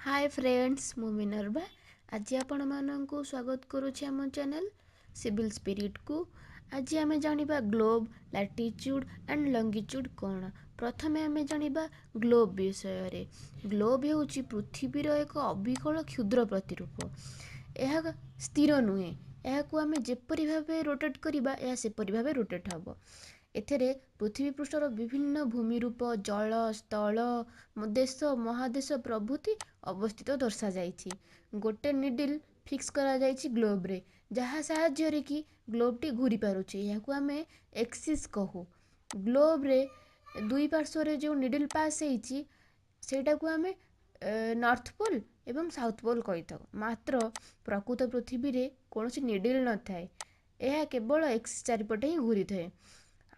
Hi friends मु Minerva आज आपण मानक स्वागत करुच्ची आम चैनल सिविल स्पिरिट को। आज आम जानिबा ग्लोब लैटिट्यूड एंड लंगिट्यूड कौन। प्रथमे आम जानिबा ग्लोब विषय रे। ग्लोब हेउची पृथ्वीर एक अविकल क्षुद्र प्रतिरूप। यह स्थिर नुहे, यह आम जेपरी भावे रोटेट करिबा यह सेपरी भावे रोटेट हबो। एथिरे पृथ्वी पृष्ठर विभिन्न भूमिरूप जल स्थल देश महादेश प्रभृति अवस्थित दर्शा जाइछि। गोटे निडिल फिक्स करा जाइछि ग्लोब रे, जहाँ साहाय्य रे कि ग्लोब टी घूरी पारुछि। याकू आमे एक्सिस कहू। ग्लोब रे दुई पार्श्व रे जो निडिल पास हेइछि सेटा को आमे नॉर्थ पोल एवं साउथ पोल कहिथाउ। मात्र प्रकृत पृथ्वी रे कोनोसी निडिल न थाए, यह केवल एक्सिस चारिपटे ही घूरी थाए।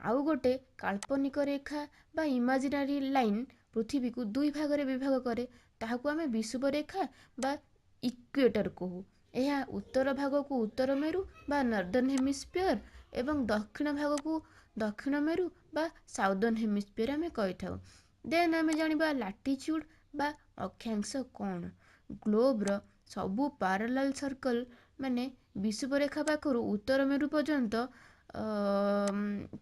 आउ गोटे काल्पनिक रेखा बा इमाजिनारी लाइन पृथ्वी को दुई भाग रे विभाग करे, ताहाकू आमे विषुव रेखा बा इक्वेटर कहू। यह उत्तर भाग को उत्तर मेरु बा नॉर्दर्न हेमिस्फीयर एवं दक्षिण भाग को दक्षिण मेरु बा साउदर्न हेमिस्फीयर आमे कहिथाउ। देन आमे जानिबा लैटिट्यूड बा अक्षांश कौन। ग्लोब रो सबु पैरेलल सर्कल माने विषुव रेखा पाखरु उत्तर मेरु पर्यंत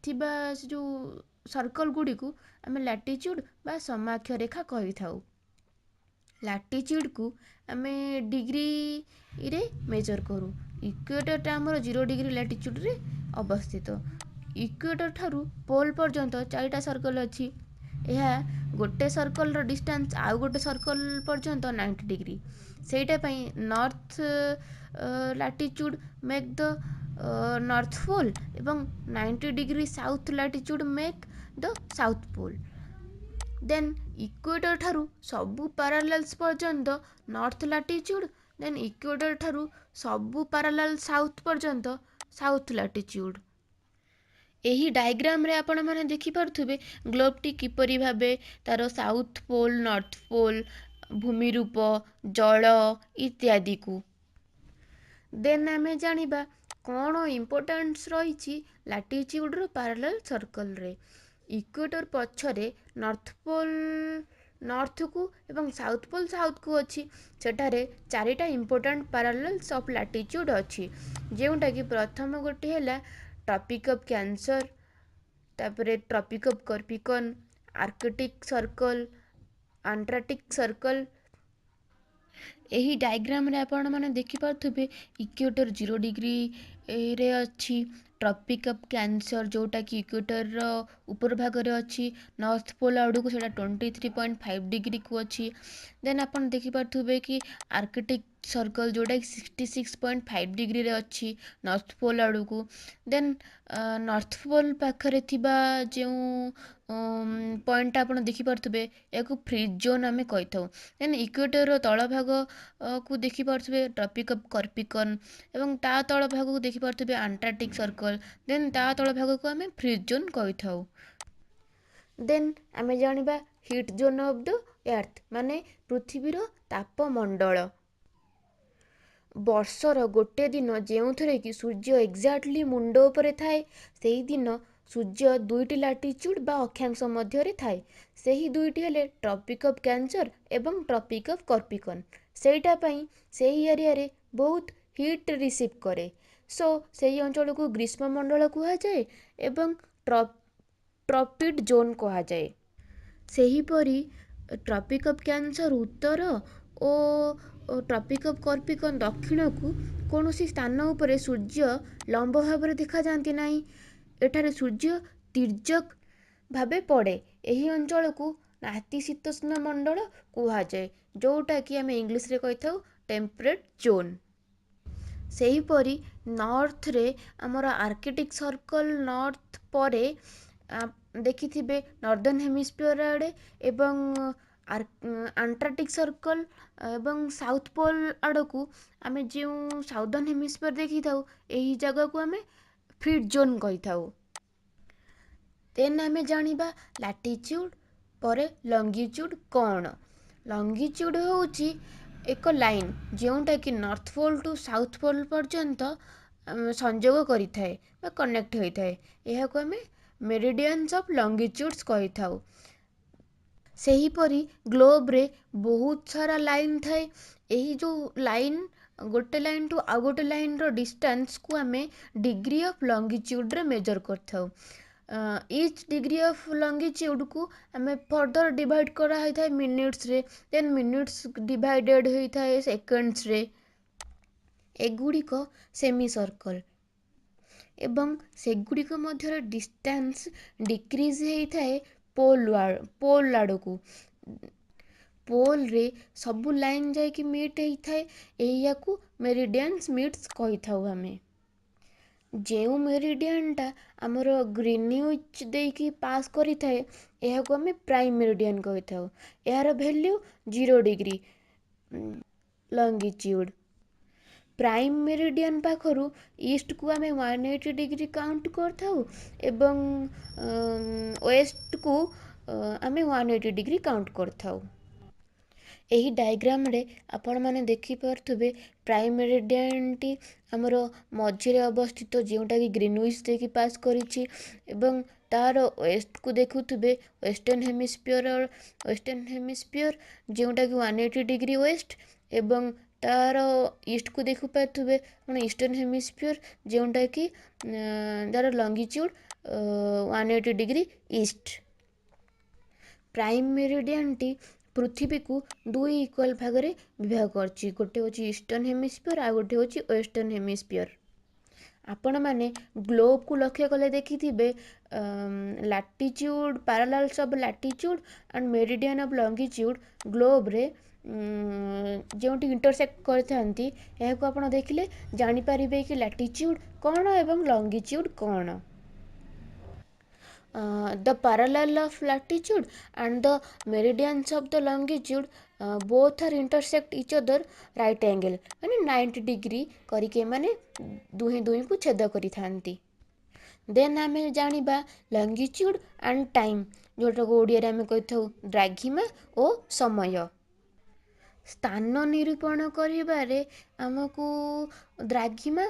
थिबा जो सर्कल गुडी को आमे लैटिट्यूड बा समाक्ष रेखा कहिथाउ। लैटिट्यूड को आमे डिग्री रे मेजर करू। इक्वेटर टा हमर 0 डिग्री लैटिट्यूड रे अवस्थित। इक्वेटर ठारू पोल पर्यंत 4टा सर्कल अछि। यह गोटे सर्कल रो डिस्टेंस आउ गोटे सर्कल पर्यंत 90 डिग्री। सेटा पई north latitude make the north pole एवं 90 degree south latitude make the south pole. Then equator ठारू सबु पैरेलल्स पर्यंत नॉर्थ लैटिट्यूड, देन इक्वेटर ठारू सबु पैरेलल साउथ पर्यंत साउथ लैटिट्यूड। एही डायग्राम रे आपण माने देखि पारथुबे ग्लोब टी किपरि भाबे तार साउथ पोल नॉर्थ पोल भूमि रूप जल इत्यादि को। देन आमे जानिबा कौन इम्पोर्टेंस रही लैटिट्यूड रो पैरेलल सर्कल रे। इक्वेटर पछरे नॉर्थ पोल नॉर्थ को एवं साउथ पोल साउथ को अछि। सेठारे 4टा इम्पोर्टेंट पैरेलल्स ऑफ लैटिट्यूड अछि, जेउटा कि प्रथम गोटे हैला ट्रॉपिक ऑफ कैंसर, तापरे Tropic of Capricorn, Arctic circle, Antarctic circle. एही डायग्राम रे आपण माने देखि पारथुबे इक्वेटर 0 डिग्री रे अछि। ट्रॉपिक ऑफ कैंसर जोटा कि इक्वेटर रो ऊपर भाग रे अछि। नॉर्थ पोल आडू को सेटा 23.5 डिग्री को अछि। देन आपण देखि पारथुबे कि आर्कटिक सर्कल जोटा कि 66.5 डिग्री रे अछि नॉर्थ पोल आडू को। देन नॉर्थ पोल पाखरे थिबा जे पॉइंट आपण देखि पारथुबे याकू फ्रीज जोन आमे कहिथाउ। देन इक्वेटर रो तळ भाग को देखि पारथुबे ट्रॉपिक ऑफ कैप्रिकॉर्न एवं ता तळ भाग को देखि पारथुबे अंटार्कटिक सर्कल। देन ता तळ भाग को आमे फ्रीज जोन कहिथाउ। देन आमे जानिबा heat zone of the earth माने पृथ्वीर तापमंडल। वर्षर गोटे दिन जेउथरे कि सूर्य एक्जाक्टली मुंड उपरे थाए, सेही दिन सूर्य दुईटी लैटिट्यूड बा अक्षांश मध्य रे थाए। सेही दुईटी हेले ट्रॉपिक ऑफ कैंसर एवं ट्रॉपिक ऑफ कैप्रिकॉर्न। सेटा पई सेही एरिया रे बहुत हीट रिसीव करे, सो सेही अंचल को ग्रीष्म मंडल कहा जाए एवं ट्रॉपिड जोन कहा जाए। सेही परी ट्रॉपिक ऑफ कैंसर उत्तर ओ ट्रॉपिक ऑफ कैप्रिकॉर्न दक्षिण को कौनसी स्थान उपरे सूर्य लंब भाव देखा जाती नहीं। एठारे सूर्य तिर्यक भावे पड़े। एही अंचल को नातिशीतोष्ण मंडल कहा जाए, जोटा कि आमे इंग्लिश रे कहिथाउ टेम्परेट जोन। सेही परी नॉर्थ रे हमर आर्कटिक सर्कल नॉर्थ परे देखिथिबे नॉर्दर्न हेमिस्फीयर आड़े एवं अंटार्कटिक सर्कल एवं साउथ पोल आड़कू आमे जो साउदर्न हेमिस्फीयर देखि थाउ एही जगह को आमे फ्रीज जोन कहि थाउ। देन आमे जानिबा लैटिट्यूड परे लंगिट्यूड कौन। लंगिट्यूड होउची एक लाइन जोटा कि north pole to south pole पर्यंत संयोग करि थाए बा कनेक्ट होई थाए। एहा को आमे मेरिडियंस ऑफ लंगिट्यूड्स कहि थाउ। ସେହିପରି ଗ୍ଲୋବରେ ବହୁତ ସାରା ଲାଇନ୍ ଥାଏ। ଏହି ଯେଉଁ ଲାଇନ୍ ଗୋଟେ ଲାଇନ୍ ଟୁ ଆଉ ଗୋଟେ ଲାଇନ୍ର ଡିଷ୍ଟାନ୍ସକୁ ଆମେ ଡିଗ୍ରୀ ଅଫ୍ ଲଙ୍ଗିଚ୍ୟୁଡ଼ରେ ମେଜର୍ କରିଥାଉ। ଇଚ୍ ଡିଗ୍ରୀ ଅଫ୍ ଲଙ୍ଗିଚ୍ୟୁଡ଼କୁ ଆମେ ଫର୍ଦର ଡିଭାଇଡ଼ କରାହେଇଥାଏ ମିନିଟ୍ସରେ, ଦେନ୍ ମିନିଟ୍ସ ଡିଭାଇଡେଡ଼ ହୋଇଥାଏ ସେକେଣ୍ଡସରେ। ଏଗୁଡ଼ିକ ସେମି ସର୍କଲ୍ ଏବଂ ସେଗୁଡ଼ିକ ମଧ୍ୟରେ ଡିଷ୍ଟାନ୍ସ ଡିକ୍ରିଜ୍ ହେଇଥାଏ ପୋଲ୍ ଆଡ଼କୁ। ପୋଲ୍ରେ ସବୁ ଲାଇନ୍ ଯାଇକି ମିଟ୍ ହେଇଥାଏ, ଏହାକୁ ମେରିଡ଼ିଆନ୍ସ ମିଟ୍ସ କହିଥାଉ ଆମେ। ଯେଉଁ ମେରିଡ଼ିଆନଟା ଆମର ଗ୍ରୀନୱିଚ୍ ଦେଇକି ପାସ୍ କରିଥାଏ ଏହାକୁ ଆମେ ପ୍ରାଇମ୍ ମେରିଡ଼ିଆନ୍ କହିଥାଉ। ଏହାର ଭ୍ୟାଲ୍ୟୁ 0 ଡିଗ୍ରୀ ଲଙ୍ଗିଚ୍ୟୁଡ଼। ପ୍ରାଇମ୍ ମେରିଡ଼ିଆନ୍ ପାଖରୁ ଇଷ୍ଟକୁ ଆମେ 180 ଡିଗ୍ରୀ କାଉଣ୍ଟ କରିଥାଉ ଏବଂ ୱେଷ୍ଟକୁ ଆମେ 180 ଡିଗ୍ରୀ କାଉଣ୍ଟ କରିଥାଉ। ଏହି ଡାଇଗ୍ରାମରେ ଆପଣମାନେ ଦେଖିପାରୁଥିବେ ପ୍ରାଇମ୍ ମେରିଡ଼ିଆନଟି ଆମର ମଝିରେ ଅବସ୍ଥିତ, ଯେଉଁଟାକି ଗ୍ରୀନୱିଚ୍ ଦେଇକି ପାସ୍ କରିଛି, ଏବଂ ତାର ୱେଷ୍ଟକୁ ଦେଖୁଥିବେ ୱେଷ୍ଟର୍ଣ୍ଣ ହେମିସ୍ଫିୟର ଯେଉଁଟାକି 180 ଡିଗ୍ରୀ ୱେଷ୍ଟ, ଏବଂ ତାର ଇଷ୍ଟକୁ ଦେଖିପାରୁଥିବେ ଆପଣ ଇଷ୍ଟର୍ଣ୍ଣ ହେମିସ୍ଫିୟର ଯେଉଁଟାକି ତାର ଲଙ୍ଗିଚ୍ୟୁଡ଼ 180 ଡିଗ୍ରୀ ଇଷ୍ଟ। ପ୍ରାଇମ୍ ମେରିଡ଼ିଆନଟି ପୃଥିବୀକୁ ଦୁଇ ଇକ୍ୱାଲ୍ ଭାଗରେ ବିଭାଗ କରିଛି। ଗୋଟେ ହେଉଛି ଇଷ୍ଟର୍ଣ୍ଣ ହେମିସ୍ଫିୟର ଆଉ ଗୋଟେ ହେଉଛି ୱେଷ୍ଟର୍ଣ୍ଣ ହେମିସ୍ଫିୟର। ଆପଣମାନେ ଗ୍ଲୋବକୁ ଲକ୍ଷ୍ୟ କଲେ ଦେଖିଥିବେ ଲାଟିଚ୍ୟୁଡ଼, Parallels of ଲାଟିଚ୍ୟୁଡ଼ and meridian of ଲଙ୍ଗିଚ୍ୟୁଡ଼ ଗ୍ଲୋବରେ ଯେଉଁଠି ଇଣ୍ଟରସେକ୍ଟ କରିଥାନ୍ତି, ଏହାକୁ ଆପଣ ଦେଖିଲେ ଜାଣିପାରିବେ କି ଲାଟିଚ୍ୟୁଡ଼ କ'ଣ ଏବଂ ଲଙ୍ଗିଚ୍ୟୁଡ଼ କ'ଣ। The parallel of latitude and the meridians of the longitude both are intersect each other right angle, ମାନେ 90 ଡିଗ୍ରୀ କରିକି ଏମାନେ ଦୁହେଁ ଦୁହିଁକୁ ଛେଦ କରିଥାନ୍ତି। ଦେନ୍ ଆମେ ଜାଣିବା ଲଙ୍ଗିଚ୍ୟୁଡ଼ ଆଣ୍ଡ ଟାଇମ୍, ଯେଉଁଟାକୁ ଓଡ଼ିଆରେ ଆମେ କହିଥାଉ ଦ୍ରାଘିମା ଓ ସମୟ। ସ୍ଥାନ ନିରୂପଣ କରିବାରେ ଆମକୁ ଦ୍ରାଘିମା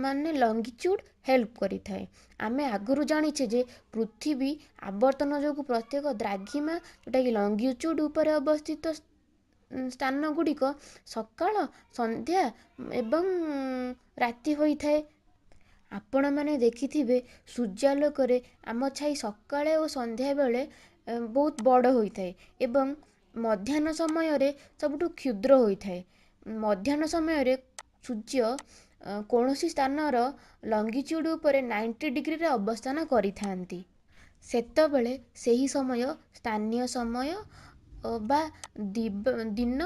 ମାନେ ଲଙ୍ଗିଚ୍ୟୁଡ଼ ହେଲ୍ପ କରିଥାଏ। ଆମେ ଆଗରୁ ଜାଣିଛେ ଯେ ପୃଥିବୀ ଆବର୍ତ୍ତନ ଯୋଗୁଁ ପ୍ରତ୍ୟେକ ଦ୍ରାଘିମା ଯେଉଁଟାକି ଲଙ୍ଗିଚ୍ୟୁଡ଼ ଉପରେ ଅବସ୍ଥିତ ସ୍ଥାନ ଗୁଡ଼ିକ ସକାଳ, ସନ୍ଧ୍ୟା ଏବଂ ରାତି ହୋଇଥାଏ। ଆପଣମାନେ ଦେଖିଥିବେ ସୂର୍ଯ୍ୟାଲୋକରେ ଆମ ଛାଇ ସକାଳେ ଓ ସନ୍ଧ୍ୟାବେଳେ ବହୁତ ବଡ଼ ହୋଇଥାଏ ଏବଂ ମଧ୍ୟାହ୍ନ ସମୟରେ ସବୁଠୁ କ୍ଷୁଦ୍ର ହୋଇଥାଏ। ମଧ୍ୟାହ୍ନ ସମୟରେ ସୂର୍ଯ୍ୟ କୌଣସି ସ୍ଥାନର ଲଙ୍ଗିଚ୍ୟୁଡ଼ ଉପରେ 90 ଡିଗ୍ରୀରେ ଅବସ୍ଥାନ କରିଥାନ୍ତି। ସେତେବେଳେ ସେହି ସମୟ ସ୍ଥାନୀୟ ସମୟ ବା ଦିନ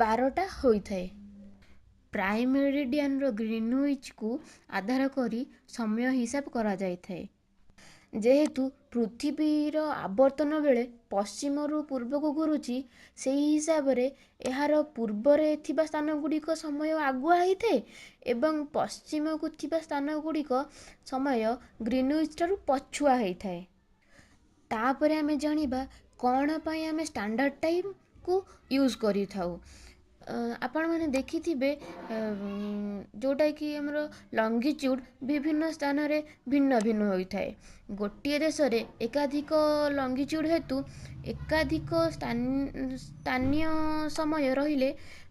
12ଟା ହୋଇଥାଏ। ପ୍ରାଇମ୍ ମେରିଡ଼ିଆନର ଗ୍ରୀନୱିଚ୍କୁ ଆଧାର କରି ସମୟ ହିସାବ କରାଯାଇଥାଏ। ଯେହେତୁ ପୃଥିବୀର ଆବର୍ତ୍ତନ ବେଳେ ପଶ୍ଚିମରୁ ପୂର୍ବକୁ ଘୁରୁଛି, ସେହି ହିସାବରେ ଏହାର ପୂର୍ବରେ ଥିବା ସ୍ଥାନ ଗୁଡ଼ିକ ସମୟ ଆଗୁଆ ହେଇଥାଏ ଏବଂ ପଶ୍ଚିମକୁ ଥିବା ସ୍ଥାନ ଗୁଡ଼ିକ ସମୟ ଗ୍ରୀନୱିଚ୍ ଠାରୁ ପଛୁଆ ହେଇଥାଏ। ତାପରେ ଆମେ ଜାଣିବା କ'ଣ ପାଇଁ ଆମେ ଷ୍ଟାଣ୍ଡାର୍ଡ଼ ଟାଇମ୍କୁ ୟୁଜ୍ କରିଥାଉ। ଆପଣମାନେ ଦେଖିଥିବେ ଯେଉଁଟାକି ଆମର ଲଙ୍ଗିଚ୍ୟୁଡ଼ ବିଭିନ୍ନ ସ୍ଥାନରେ ଭିନ୍ନ ଭିନ୍ନ ହୋଇଥାଏ। ଗୋଟିଏ ଦେଶରେ ଏକାଧିକ ଲଙ୍ଗିଚ୍ୟୁଡ଼ ହେତୁ ଏକାଧିକ ସ୍ଥାନୀୟ ସମୟ ରହିଲେ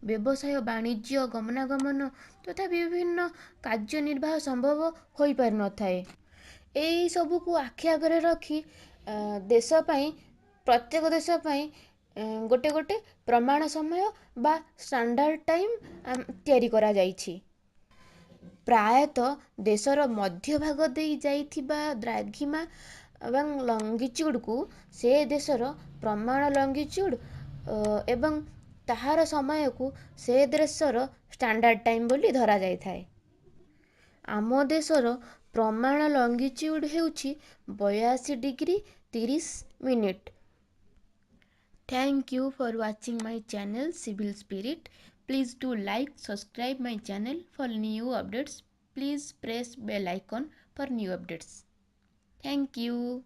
ବ୍ୟବସାୟ, ବାଣିଜ୍ୟ, ଗମନାଗମନ ତଥା ବିଭିନ୍ନ କାର୍ଯ୍ୟ ନିର୍ବାହ ସମ୍ଭବ ହୋଇପାରିନଥାଏ। ଏହି ସବୁକୁ ଆଖି ଆଗରେ ରଖି ଦେଶ ପାଇଁ, ପ୍ରତ୍ୟେକ ଦେଶ ପାଇଁ ଗୋଟେ ଗୋଟେ ପ୍ରମାଣ ସମୟ ବା ଷ୍ଟାଣ୍ଡାର୍ଡ଼ ଟାଇମ୍ ତିଆରି କରାଯାଇଛି। ପ୍ରାୟତଃ ଦେଶର ମଧ୍ୟଭାଗ ଦେଇ ଯାଇଥିବା ଦ୍ରାଘିମା ଏବଂ ଲଙ୍ଗିଚ୍ୟୁଡ଼କୁ ସେ ଦେଶର ପ୍ରମାଣ ଲଙ୍ଗିଚ୍ୟୁଡ଼ ଏବଂ ତାହାର ସମୟକୁ ସେ ଦେଶର ଷ୍ଟାଣ୍ଡାର୍ଡ଼ ଟାଇମ୍ ବୋଲି ଧରାଯାଇଥାଏ। ଆମ ଦେଶର ପ୍ରମାଣ ଲଙ୍ଗିଚ୍ୟୁଡ଼ ହେଉଛି 82 degree 30 minute. Thank you for watching my channel Civil Spirit. Please do like, subscribe my channel for new updates. Please press bell icon for new updates. Thank you.